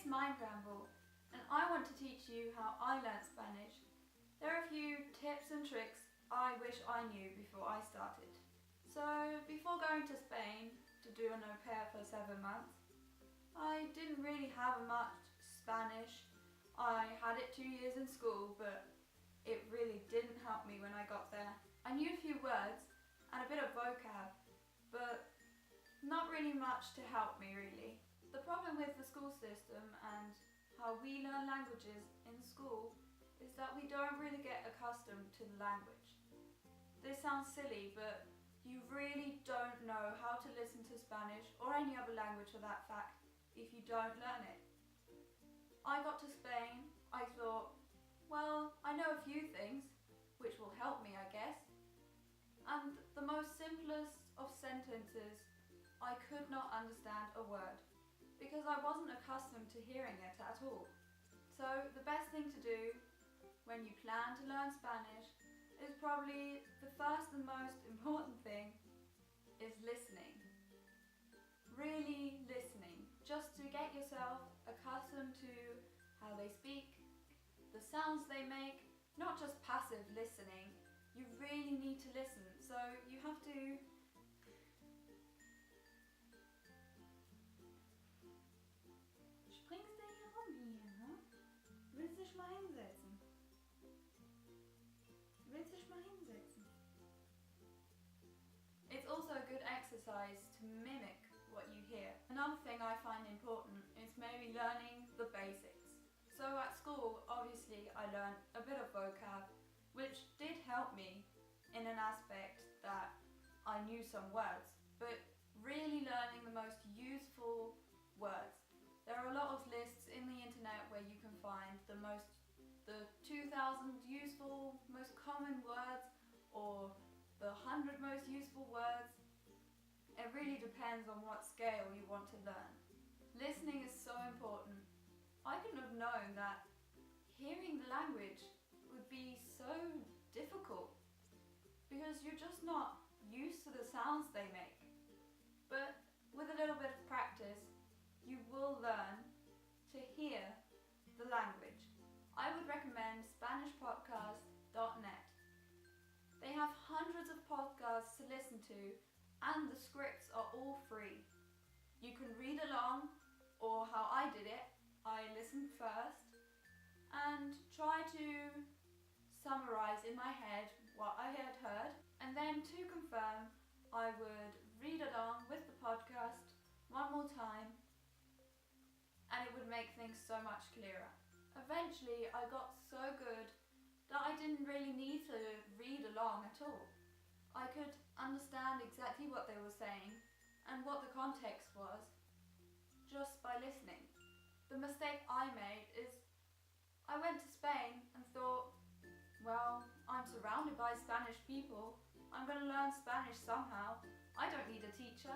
my Ramble, and I want to teach you how I learnt Spanish. There are a few tips and tricks I wish I knew before I started. So before going to Spain to do an au pair for 7 months, I didn't really have much Spanish. I had it 2 years in school, but it really didn't help me when I got there. I knew a few words and a bit of vocab, but not really much to help me really. The problem with the school system and how we learn languages in school is that we don't really get accustomed to the language. This sounds silly, but you really don't know how to listen to Spanish or any other language for that fact if you don't learn it. I got to Spain, I thought, well, I know a few things, which will help me, I guess. And the most simplest of sentences, I could not understand a word, because I wasn't accustomed to hearing it at all. So the best thing to do when you plan to learn Spanish is probably the first and most important thing is listening. Really listening, just to get yourself accustomed to how they speak, the sounds they make, not just passive listening. You really need to listen, so you have to Springst du hier rum hier, ne? Willst dich mal hinsetzen? Willst dich mal hinsetzen? It's also a good exercise to mimic what you hear. Another thing I find important is maybe learning the basics. So at school, obviously, I learned a bit of vocab, which did help me in an aspect that I knew some words, but really learning the most useful words. There are a lot of lists in the internet where you can find the 2,000 useful, most common words, or the 100 most useful words. It really depends on what scale you want to learn. Listening is so important. I couldn't have known that hearing the language would be so difficult because you're just not used to the sounds they make. But with a little bit of practice, you will learn to hear the language. I would recommend SpanishPodcast.net. They have hundreds of podcasts to listen to, and the scripts are all free. You can read along, or how I did it, I listened first and try to summarize in my head what I had heard, and then to confirm, I would read along with the podcast one more time, and it would make things so much clearer. Eventually, I got so good that I didn't really need to read along at all. I could understand exactly what they were saying and what the context was just by listening. The mistake I made is I went to Spain and thought, well, I'm surrounded by Spanish people. I'm going to learn Spanish somehow. I don't need a teacher,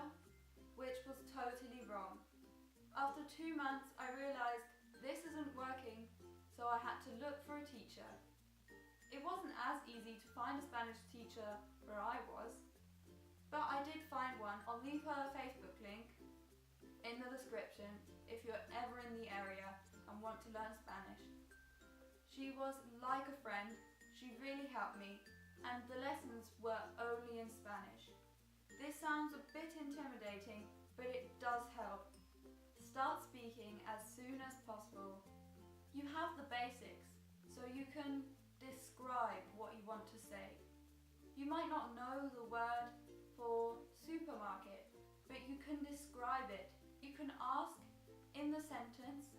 which was totally wrong. After 2 months, I realized this isn't working, so I had to look for a teacher. It wasn't as easy to find a Spanish teacher where I was, but I did find one. I'll leave her Facebook link in the description if you're ever in the area and want to learn Spanish. She was like a friend. She really helped me, and the lessons were only in Spanish. This sounds a bit intimidating, but it does help. Start speaking as soon as possible. You have the basics, so you can describe what you want to say. You might not know the word for supermarket, but you can describe it. You can ask in the sentence,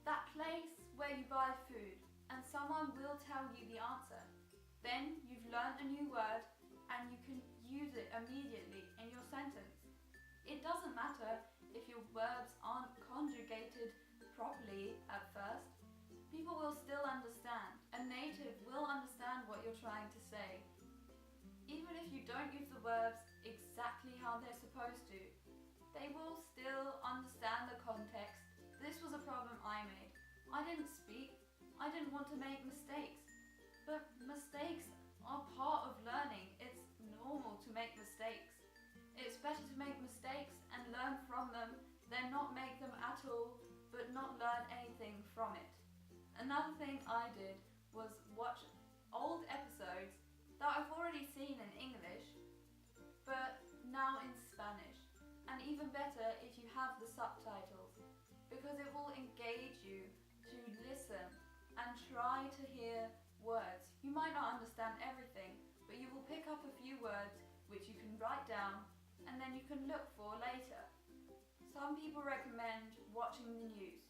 that place where you buy food, and someone will tell you the answer. Then you've learned a new word and you can use it immediately in your sentence. It doesn't matter if your verbs aren't conjugated properly at first. People will still understand. A native will understand what you're trying to say. Even if you don't use the verbs exactly how they're supposed to, they will still understand the context. This was a problem I made. I didn't speak. I didn't want to make mistakes. But mistakes are part of learning. It's normal to make mistakes. It's better to make mistakes and learn from them than not make them at all but not learn anything from it. Another thing I did was watch old episodes that I've already seen in English, but now in Spanish. And even better if you have the subtitles, because it will engage you to listen and try to hear words. You might not understand everything, but you will pick up a few words which you can write down and then you can look for later. Some people recommend watching the news.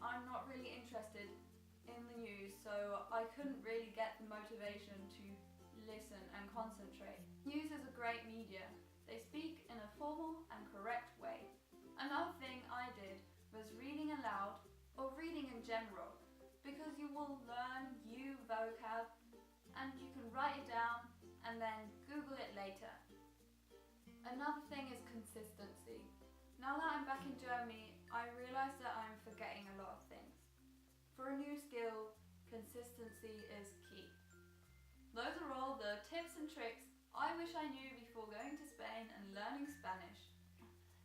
I'm not really interested in the news, so I couldn't really get the motivation to listen and concentrate. News is a great media. They speak in a formal and correct way. Another thing I did was reading aloud or reading in general, because you will learn new vocab and you can write it down and then Google it later. Another thing is consistency. Now that I'm back in Germany, I realise that I'm forgetting a lot of things. For a new skill, consistency is key. Those are all the tips and tricks I wish I knew before going to Spain and learning Spanish.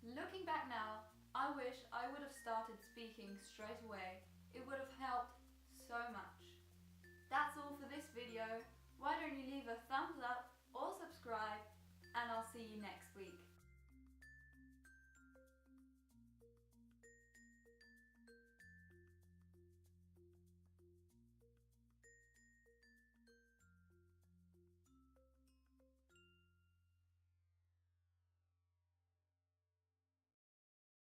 Looking back now, I wish I would have started speaking straight away. It would have helped so much. That's all for this video. Why don't you leave a thumbs up or subscribe, and I'll see you next week.